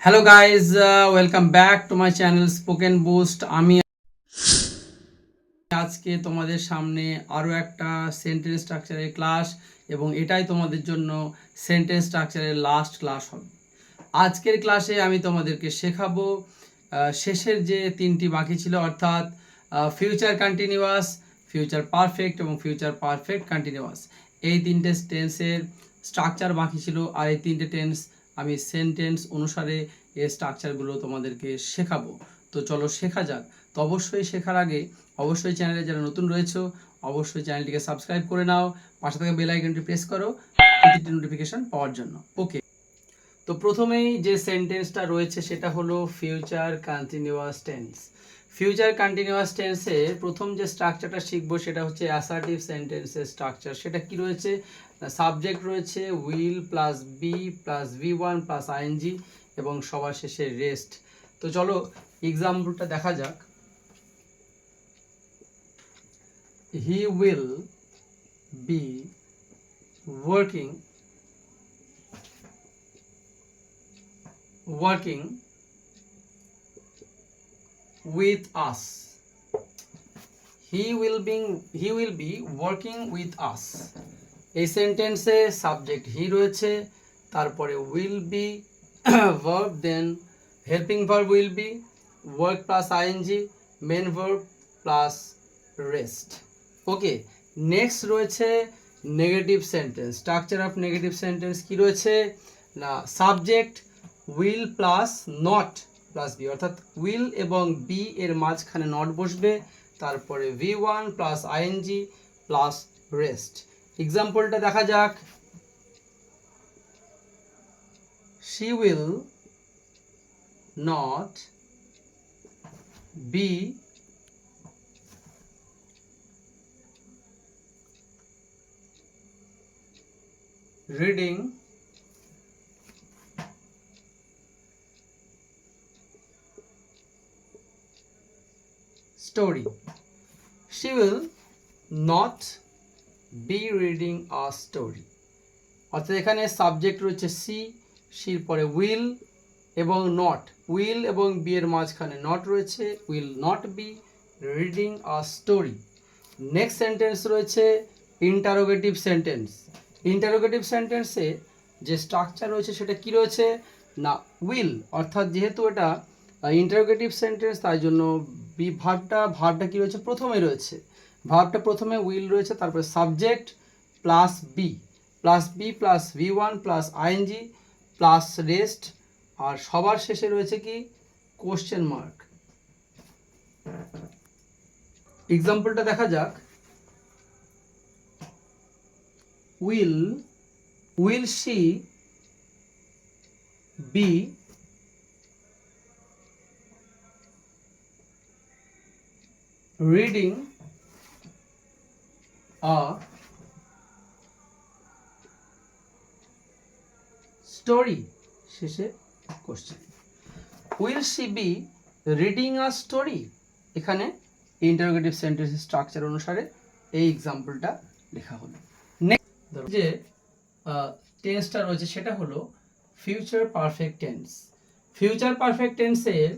Hello guys, welcome back to my channel spoken boost. আমি আজকে তোমাদের সামনে আরও একটা সেন্টেন্স স্ট্রাকচারের ক্লাস, এবং এটাই তোমাদের জন্য সেন্টেন্স স্ট্রাকচারের লাস্ট ক্লাস হবে। আজকের ক্লাসে আমি তোমাদেরকে শেখাবো শেষের যে তিনটি বাকি ছিল, অর্থাৎ ফিউচার কন্টিনিউয়াস, ফিউচার পারফেক্ট এবং ফিউচার পারফেক্ট কন্টিনিউয়াস। এই তিনটে টেন্সের স্ট্রাকচার বাকি ছিল, আর এই তিনটে টেন্স আমি সেন্টেন্স অনুসারে এই স্ট্রাকচারগুলো তোমাদেরকে শেখাবো। তো চলো শেখা যাক। তো অবশ্যই শেখার আগে অবশ্যই চ্যানেলে যারা নতুন রয়েছে অবশ্যই চ্যানেলটিকে সাবস্ক্রাইব করে নাও, পাশে থাকা বেল আইকনটি প্রেস করো প্রতিটি নোটিফিকেশন পাওয়ার জন্য। ওকে, তো প্রথমেই যে সেন্টেন্সটা রয়েছে সেটা হলো future continuous tense. Future continuous টেন্সের প্রথম যে স্ট্রাকচারটা শিখবো সেটা হচ্ছে অ্যাসার্টিভ সেন্টেন্সের স্ট্রাকচার। সেটা কি রয়েছে? সাবজেক্ট রয়েছে will plus be plus V1 plus I N G এবং সবার শেষে রেস্ট। তো চলো এক্সাম্পলটা দেখা যাক। He will be working with us. He will be working with us. এই সেন্টেন্সে সাবজেক্ট হি রয়েছে, তারপরে will be verb, then helping verb will be, work plus ING, main verb plus rest. Okay, next রয়েছে negative sentence. Structure of negative sentence কি রয়েছে না, subject will plus not plus be, অর্থাৎ will এবং be এর মাঝখানে not বসবে, তারপরে V one plus ING plus rest. এক্সাম্পলটা দেখা যাক। she will not be reading story. She will not be reading a story. অর্থাৎ এখানে সাবজেক্ট রয়েছে সি, সির পরে উইল এবং নট, উইল এবং বি এর মাঝখানে নট রয়েছে, will not be reading a story. Next sentence রয়েছে ইন্টারোগেটিভ সেন্টেন্স। ইন্টারোগেটিভ সেন্টেন্সে যে স্ট্রাকচার রয়েছে সেটা কি রয়েছে না, উইল, অর্থাৎ যেহেতু এটা ইন্টারোগেটিভ সেন্টেন্স তাই জন্য বি ভার্বটা কি রয়েছে, প্রথমে রয়েছে, ভার্বটা প্রথমে উইল রয়েছে, তারপরে subject plus be plus V1 plus ING plus rest, আর সবার শেষে রয়েছে কি কোশ্চেন মার্ক। এক্সাম্পলটা দেখা যাক। Will she be reading a story, শেষে question. Will she be reading a story, এখানে ইন্টারোগেটিভ সেন্টেন্স স্ট্রাকচার অনুসারে এই এক্সাম্পলটা লেখা হলো। নেক্সট যে টেন্সটা রয়েছে সেটা হলো future perfect tense. Future perfect টেন্সের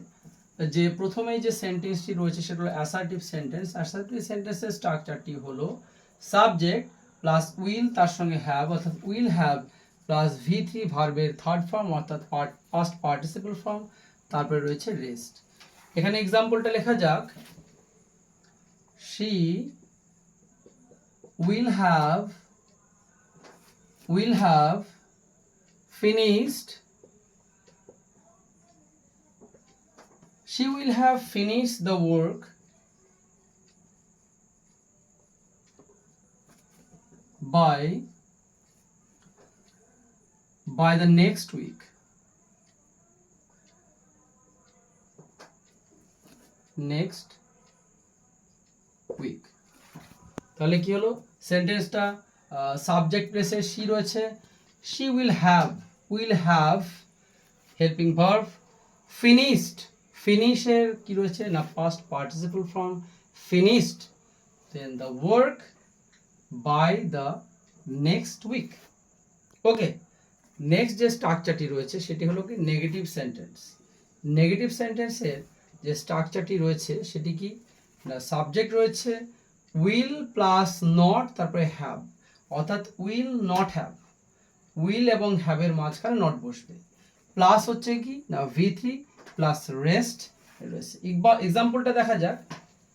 যে প্রথমেই যে সেন্টেন্সটি রয়েছে সেটা হলো অ্যাসার্টিভ সেন্টেন্স। অ্যাসার্টিভ সেন্টেন্সের স্ট্রাকচারটি হলো সাবজেক্ট প্লাস উইল, তার সঙ্গে হ্যাভ, অর্থাৎ উইল হ্যাভ প্লাস ভি3 ভার্বের থার্ড ফর্ম অর্থাৎ পাস্ট পার্টিসিপল ফর্ম, তারপরে রয়েছে রেস্ট। এখানে এক্সাম্পলটা লেখা যাক। she will have finished the work by the next week. তাহলে কি হলো, সেন্টেন্সটা সাবজেক্ট প্লেসে শি রয়েছে, she will have helping verb, ফিনিশের কি রয়েছে না past participle form finished, then the work by the next week. Okay, next যে স্ট্রাকচারটি রয়েছে সেটি হলো কি নেগেটিভ সেন্টেন্স। নেগেটিভ সেন্টেন্সের যে স্ট্রাকচারটি রয়েছে সেটি কি না, সাবজেক্ট রয়েছে উইল প্লাস নট, তারপরে হ্যাভ, অর্থাৎ উইল নট হ্যাভ, উইল এবং হ্যাভের মাঝখানে নট বসবে, প্লাস হচ্ছে কি না V3 প্লাস রেস্ট রয়েছে। এক্সাম্পলটা দেখা যাক।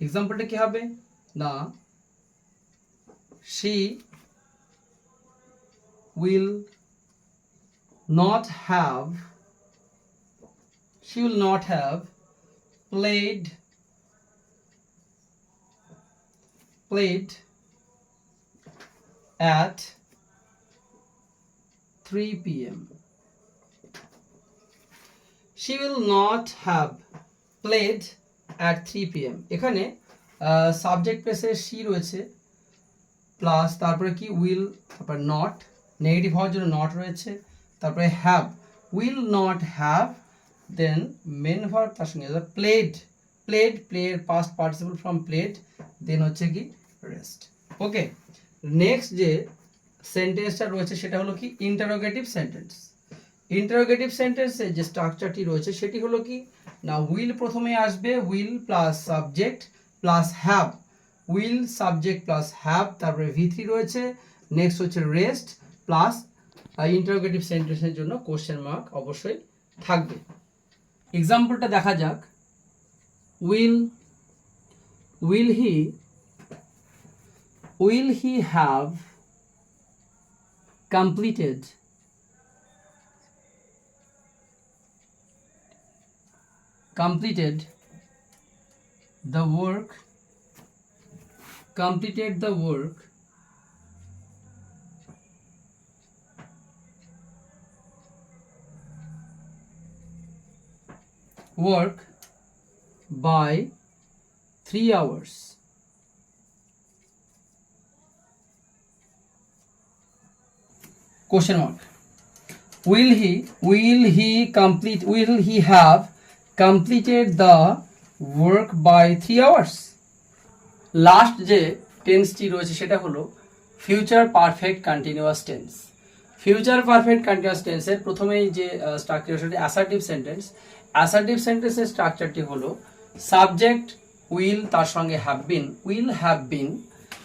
এক্সাম্পলটা কি হবে না, she will not have played at 3 p.m. She will not have played at 3 p.m. এখানে সাবজেক্ট প্লেসে she রয়েছে, প্লাস তারপরে কি উইল, তারপরে নট, নেগেটিভ হওয়ার জন্য নট রয়েছে, তারপরে have, will not have, then main verb তার সঙ্গে প্লেড, প্লে এর past participle from played, then হচ্ছে কি রেস্ট। ওকে, নেক্সট যে সেন্টেন্সটা রয়েছে সেটা হলো কি ইন্টারোগেটিভ সেন্টেন্স। ইন্টারোগেটিভ সেন্টেন্সে যে স্ট্রাকচারটি রয়েছে সেটি হলো কি না, উইল প্রথমে আসবে, will plus subject plus have, will subject plus have, তারপরে V3 রয়েছে, নেক্সট হচ্ছে রেস্ট প্লাস ইন্টারোগেটিভ সেন্টেন্সের জন্য কোশ্চেন মার্ক অবশ্যই থাকবে। এক্সাম্পলটা দেখা যাক। Will he have completed the work by 3 hours. Question mark. Will he have completed the work by 3 hours? Last যে টেন্সটি রয়েছে সেটা হলো future perfect continuous tense. Future perfect continuous টেন্সের প্রথমেই যে স্ট্রাকচার সেটা অ্যাসার্টিভ সেন্টেন্স। অ্যাসার্টিভ সেন্টেন্সের স্ট্রাকচারটি হলো সাবজেক্ট উইল, তার সঙ্গে have been, will have been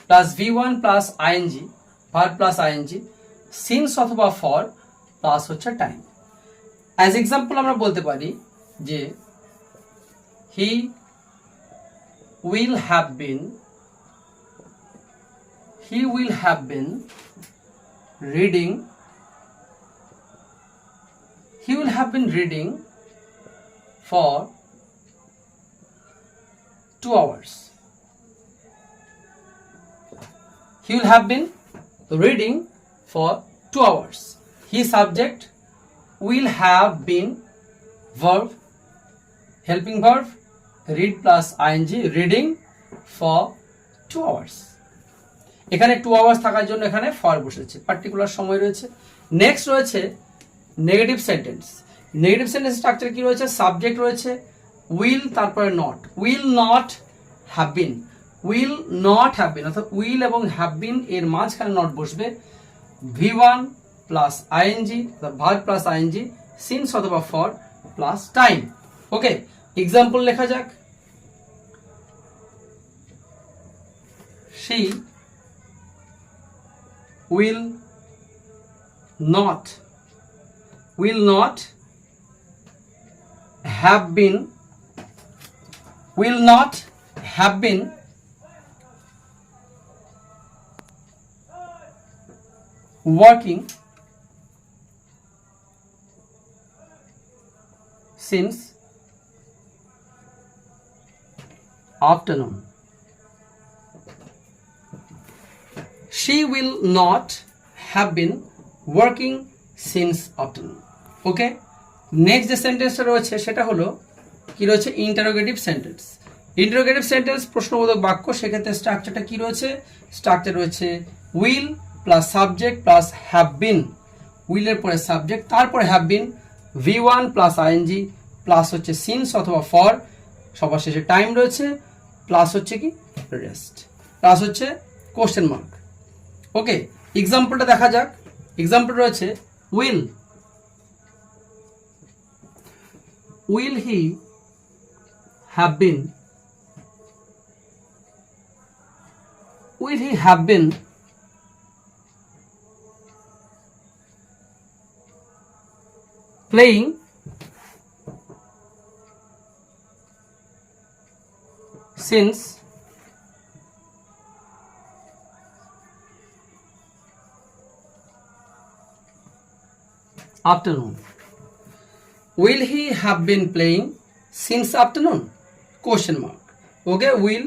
plus V1 plus ING, verb plus ING, since অথবা ফর প্লাস হচ্ছে টাইম। অ্যাজ এক্সাম্পল আমরা বলতে পারি যে হি will have been reading for 2 hours. He will have been reading for 2 hours. His subject will have been verb, helping verb, read plus ing, reading for 2 hours. এখানে 2 hours থাকার জন্য এখানে for বসেছে, particular সময় রয়েছে। নেক্সট রয়েছে negative sentence. Negative sentence structure কি রয়েছে, সাবজেক্ট রয়েছে উইল, তারপরে not, will not have been, অর্থাৎ উইল এবং হ্যাভ বিন এর মাঝখানে নট বসবে, V1 plus ING, verb plus ING, since অথবা for plus time. Okay, example লেখা যাক। she will not have been working since afternoon. She will not have been working since afternoon. Okay, next যে সেন্টেন্সটা রয়েছে সেটা হলো কি রয়েছে ইন্টারোগেটিভ সেন্টেন্স। ইন্টারোগেটিভ সেন্টেন্স প্রশ্নবোধক বাক্য। সেক্ষেত্রে স্ট্রাকচারটা কি রয়েছে, স্ট্রাকচার রয়েছে will plus subject plus have been, উইলের পরে সাবজেক্ট, তারপরে have been, V1 plus ING plus হচ্ছে সিন্স অথবা ফর, সবার শেষে টাইম রয়েছে, প্লাস হচ্ছে কি রেস্ট, প্লাস হচ্ছে কোশ্চেন মার্ক। ওকে, এক্সাম্পলটা দেখা যাক। এক্সাম্পল রয়েছে will will he have been playing since afternoon? Will he have been playing since afternoon? Question mark. Okay, will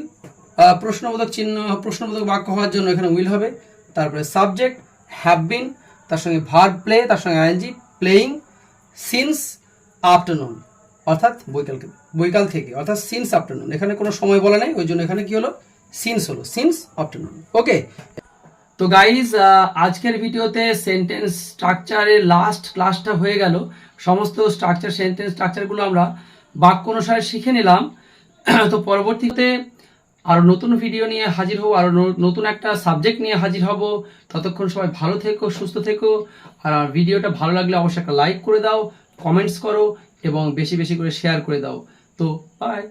প্রশ্নবোধক চিহ্ন, প্রশ্নবোধক বাক্য হওয়ার জন্য এখানে will হবে। তারপরে সাবজেক্ট have been, তার সঙ্গে ভার্ব প্লে, তার সঙ্গে আইএনজি, প্লেইং সিন্স আফটারনুন অর্থাৎ বৈকাল থেকে, অর্থাৎ সিন্স আফটারনুন। এখানে কোনো সময় বলা নাই, ওই জন্য এখানে কি হলো, সিন্স হলো, সিন্স আফটারনুন। ওকে, তো গাইজ আজকের ভিডিওতে সেন্টেন্স স্ট্রাকচারের লাস্ট ক্লাসটা হয়ে গেল। সমস্ত সেন্টেন্স স্ট্রাকচারগুলো আমরা বাক্য অনুসারে শিখে নিলাম। তো পরবর্তীতে আরও নতুন ভিডিও নিয়ে হাজির হব, আরও নতুন একটা সাবজেক্ট নিয়ে হাজির হব। ততক্ষণ সবাই ভালো থেকো, সুস্থ থেকো। আর ভিডিওটা ভালো লাগলে অবশ্যই একটা লাইক করে দাও, কমেন্টস করো এবং বেশি বেশি করে শেয়ার করে দাও। তো বাই।